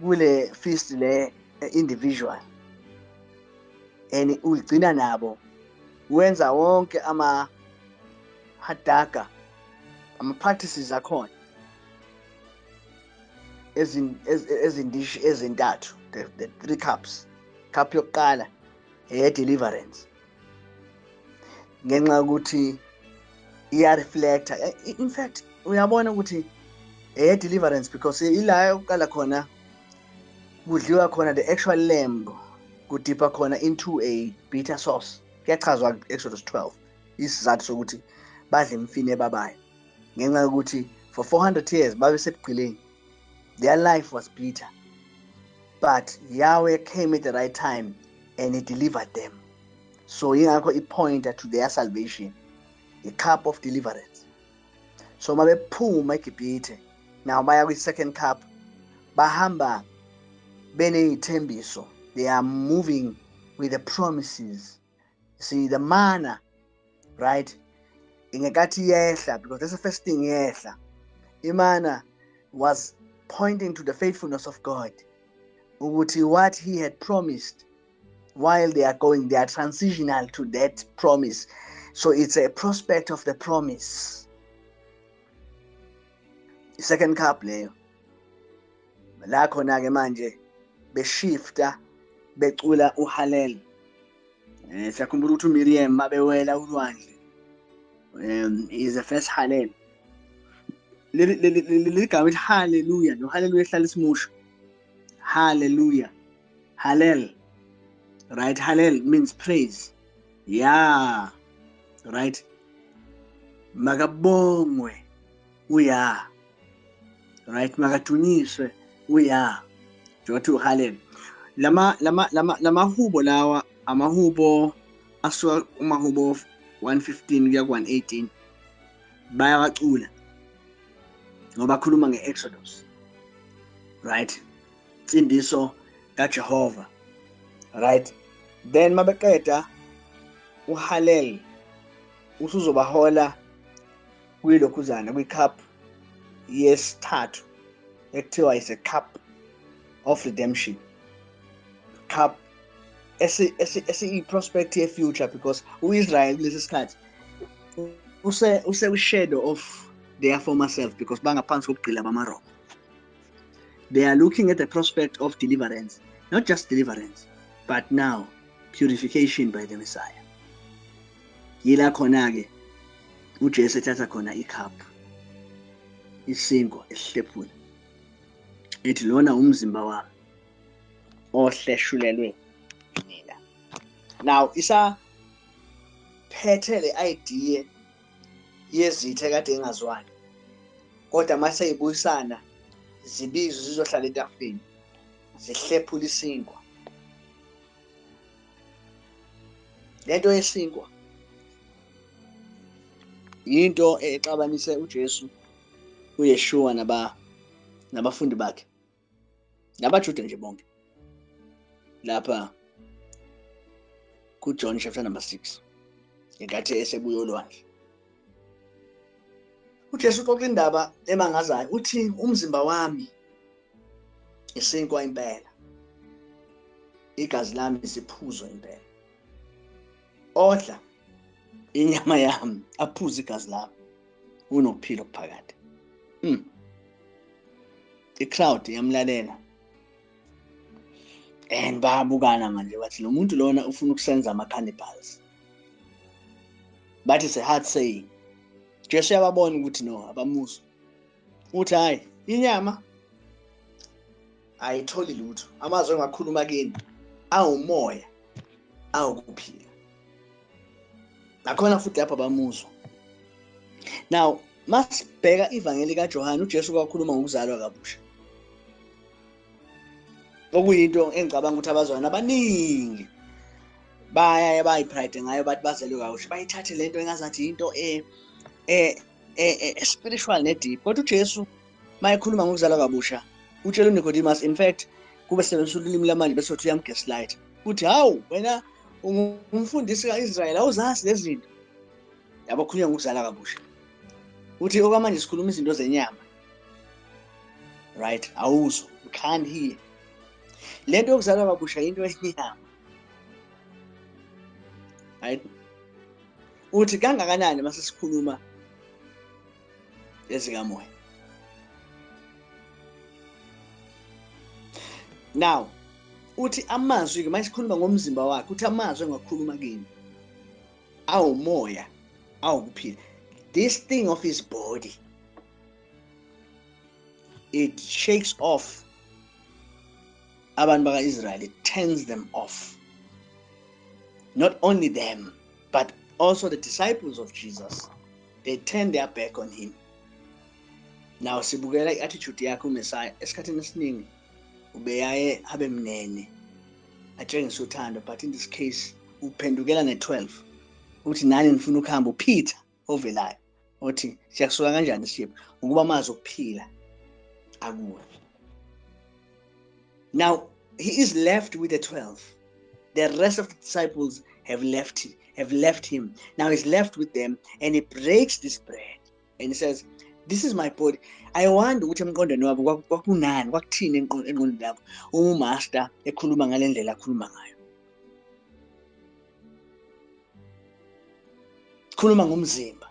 kule feast le individual, and ugcina nabo wenza wonke hadaga, practices akhona ezindishi ezintathu, the 3 cups. Cup yokuqala deliverance, ngenxa ukuthi reflector. In fact uyabona ukuthi deliverance because ila yokuqala khona kudliwa khona the actual lamb, kudipa khona into a bitter sauce. Kuyachazwa Exodus 12 isizathu sokuthi badle imfino ebabayo, ngenxa yokuthi for 400 years babe sebugqileni, their life was bitter, but Yahweh came at the right time and he delivered them. So ingakho i-pointer to their salvation, a cup of deliverance. So mabephuma eGibhithe, now baya kwi-second cup, bahamba beneyithembiso. They are moving with the promises. See, the manna, right? Ingekati yehla, because that's the first thing yehla. Imana was pointing to the faithfulness of God. Ukuthi what he had promised while they are going, they are transitional to that promise. So it's a prospect of the promise. The second cup leyo. La khona ke manje beshifta becula uHalel. Siyakhumbula ukuthi uMiriam mabewela ulwandle. Is the first Halel. Leli gama lithi hallelujah, no hallelujah ehlala isimusho. Hallelujah. Hallel. Right? Hallel means praise. Yeah. Right? Magabongwe. Uya. Right? Magadunyiswe. Uya. Jotu Hallel. Lama hubo lawa, amahubo asuka umahubo 115 kuya 118. Bayawacula. Ngoba khuluma nge-Exodus. Right? Insindiso kaJehova. Right? Then mabeqeda uHalel usuzobahola kwilokhuzana kwi-cup yesithathu ekuthiwa is a cup of redemption. Cup esi-prospect ye-future, because u-Israel kulesi sikhathi use-shadow of their former self, because bangaphansi kokugqila bamaRoma. They are looking at the prospect of deliverance, not just deliverance, but now purification by the Messiah. Yila khona-ke uJesu ethatha khona icup, isinkwa esihlephule, ethi lona umzimba wami ohleshulelwe nina. Now isa phethe le idea yezithe kade engazwani, kodwa mase ibuyisana zibizo zizohlala etafuleni zihlephula isinkwa. Lento yesinkwa into exabanise uJesu, uYeshua nabafundi bakhe nabaJuda nje bonke lapha kuJohn chapter number 6, engathi esebuya olwandle. uJesu uxoxa indaba emangazayo, uthi umzimba wami isinkwa impela, igazi lami isiphuzo impela. Odla inyama yami aphuze igazi lami unokuphila okuphakade. I-crowd yamlalela and bayabukana manje, bathi lo muntu lona ufuna ukusenza ama-cannibals. But it's a hard saying. Jesu yababona ukuthi no, abamuzwa. Uthi hayi, inyama ayitholi lutho. Amazwi engakhuluma kini awumoya, awukuphila. Nakhona futhi lapha bamuzwa. Now, masibheka ivangeli kaJohane, uJesu kwakhuluma ngokuzalwa kabusha. Okuyinto engicabanga ukuthi abazwana abaningi bayipride ngayo, bathi bazalwe kabusha, bayithathe lento engazathi into spiritual ne deep. Kodwa uJesu mayekhuluma ngokuzalwa kabusha utshela uNicodemus in fact kube sebenzisa ulimi lamanje bese uthi uyamgaslight uthi hawu wena umfundisi kaIsrael awuzazi lezi zinto yabo khulunywa ngokuzala kabusha uthi okwamanje sikhuluma izinto zenyama right awuzo you can't hear lento yokuzala kabusha into yenyama right uthi kangakanani mase sikhuluma ezikamoya now uthi amazwi ke manje sikhuluma ngomzimba wakhe uthi amazwi engakhuluma kini awumoya awukuphila this thing of his body it shakes off abantu baka-Israel, it turns them off. Not only them, but also the disciples of Jesus. They turn their back on him. Now sibukela i-attitude yakhe uMessiah esikhathini esiningi ubeyaye abe mnene atshengisa uthando, but in this case uphendukela ne-12 uthi nani nifuna ukuhamba uPeter ovelayo uthi siyakusuka kanjani isipho ukuba amazi okuphila akuwe. Now he is left with the 12. The rest of the disciples have left him. Now he's left with them and he breaks this bread and he says, this is my body. I wonder ukuthi emqondweni wabo kwakunani kwakuthini engqondweni lakho umaster ekhuluma ngale ndlela akhuluma ngayo. Khuluma ngomzimba.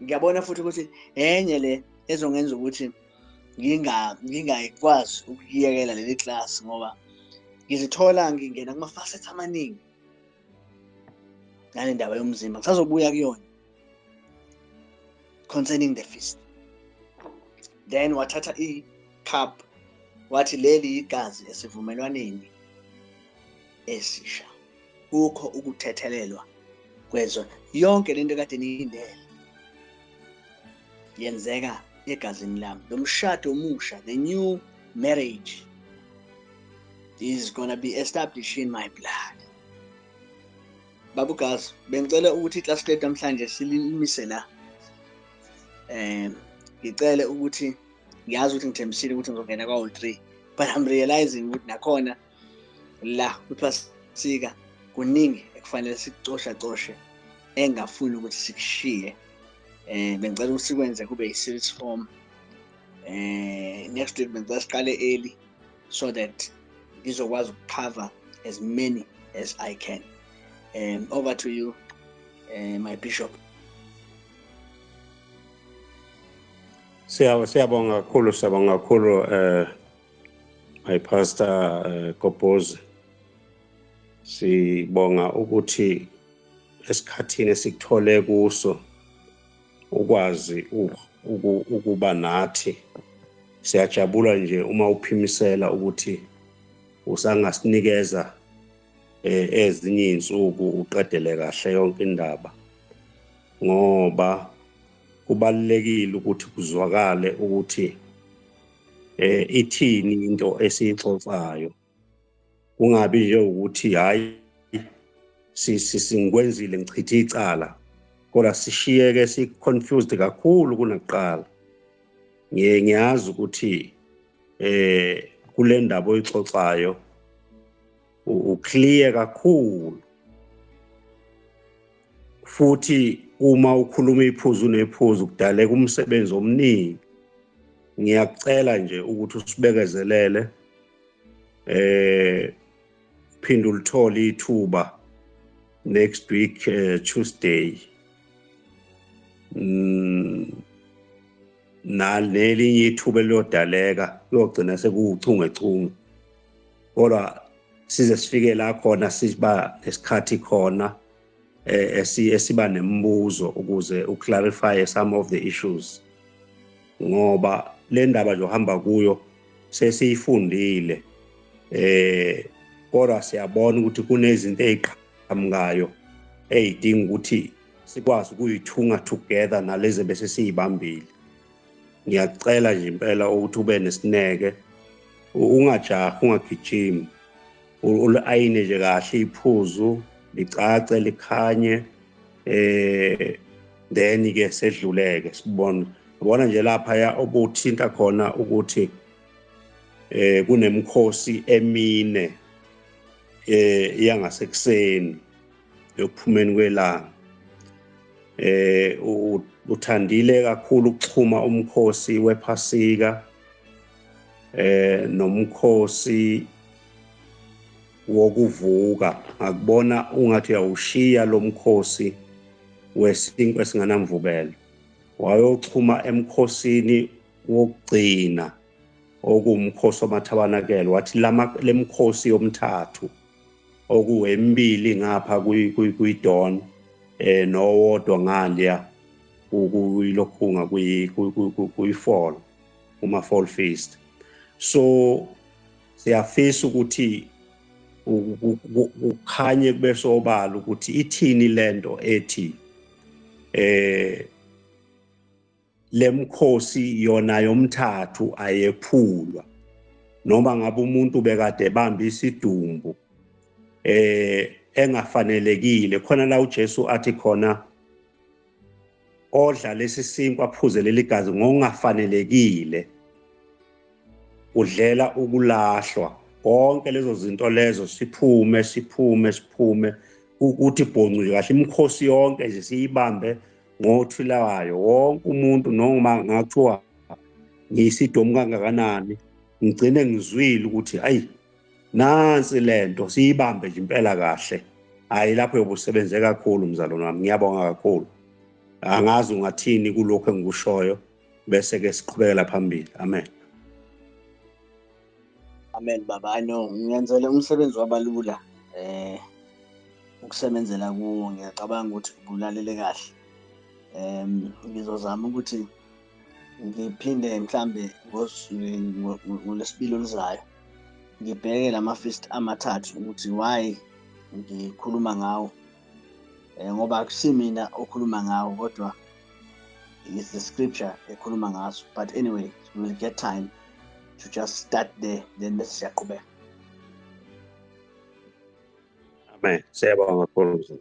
Ngiyabona futhi ukuthi enye le ezongenza ukuthi ngingayikwazi ukuyekela leli class ngoba ngizithola ngingena kuma facets amaningi ngale ndaba yomzimba ngisazobuya kuyona concerning the feast. Then wathatha i-cup wathi leli igazi esivumelwaneni esisha ukho ukuthethelelwa kwezo yonke lento kade niyindele yenzeka egazini lami. Lo mshado omusha, the new marriage is gonna be established in my blood. Babu guys, bengicela ukuthi i-class letu namhlanje silimise la. Ngicela ukuthi ngiyazi ukuthi ngithembisile ukuthi ngizongena kwa all 3, but I'm realizing ukuthi nakhona la kuphasika kuningi ekufanele sikucosha engafuni ukuthi sikushiye. Bengicela ukuthi sikwenze kube i-series form. Next week bengicela siqale early so that ngizokwazi ukucover as many as I can. Over to you, my bishop. Siyabonga kakhulu my pastor Kopozi. Sibonga ukuthi esikhathini esikthole kuso ukwazi ukuba nathi. Siyajabula nje uma uphimisela ukuthi usangasinikeza ezinye insuku uqedele kahle yonke indaba, ngoba kubalekile ukuthi kuzwakale ukuthi ithini into esiyixoxayo, kungabi nje ukuthi hayi singikwenzile ngichithe icala, kodwa sishiyeke si-confused kakhulu kunakuqala. Ngiyazi ukuthi kule ndaba oyixoxayo uclear kakhulu, futhi uma ukhuluma iphuzu nephuzu kudaleka umsebenzi omningi. Ngiyakucela nje ukuthi usibekezelele, phinde ulithole ithuba next week Tuesday. Nanelinye ithuba elodaleka kuyogcina sekuwuchungechunge, kodwa size sifike la khona siba nesikhathi khona esiba nemibuzo ukuze uclarify some of the issues, ngoba le ndaba nje ohamba kuyo sesiyifundile, kodwa siyabona ukuthi kunezinto eziqhamukayo ezidinga ukuthi sikwazi ukuyithunga together nalezi bese siyibambile. Ngiyacela nje impela ukuthi ube nesineke, ungajahi, ungagijimi, ulayine nje kahle iphuzu licace likhanye, then ke sedluleke sibone ubona nje lapha obuthinta khona ukuthi kunemkhosi emine yangasekuseni yokuphumeni kwelanga. Uthandile kakhulu ukuxhuma umkhosi wephasika nomkhosi wokuvuka. Akubona ungathi uyawushiya lo mkhosi wesinkwa esinganamvubelo, wayoxhuma emkhosini wokugcina okuwumkhosi wamathabanakele. Wathi le mkhosi yomthathu okuwembili ngapha kuyidon nowodwa ngaliya kuyilokhunga kuyifall, uma-fall feast. So siyafisa ukuthi ukhanye kube sobala ukuthi ithini lento ethi lemkhosi yona yomthathu ayephulwa, noma ngabe umuntu bekade ebamba isidumbu engafanelekile. Khona la uJesu athi khona odla lesi sinkwa aphuze leli gazi ngokungafanelekile udlela ukulahlwa. Konke lezo zinto lezo siphume ukuthi ibhoncu nje kahle imikhosi yonke nje siyibambe ngothula wayo. Wonke umuntu noma ngathiwa ngiyisidomu kangakanani ngigcine ngizwile ukuthi hayi nansi lento siyibambe nje impela kahle. Hayi lapho yobusebenze kakhulu mzalwane wami, ngiyabonga kakhulu. Angazi ungathini kulokho engikushoyo bese ke siqhubekela phambili. Amen. Amen baba. Ngiyenzele umsebenzi wabalula ukusebenzela kuwo. Ngiyacabanga ukuthi ubulalele kahle. Ngizozama ukuthi ngiphinde mhlambe ngoLwesibili oluzayo ngibheke lama-feast amathathu ukuthi why ngikhuluma ngawo, ngoba akusimina okhuluma ngawo kodwa it's the scripture ekhuluma ngaso. But anyway, we will get time to just start there, then bese siyaqhubeka. Amen. Siyabonga kakhulu.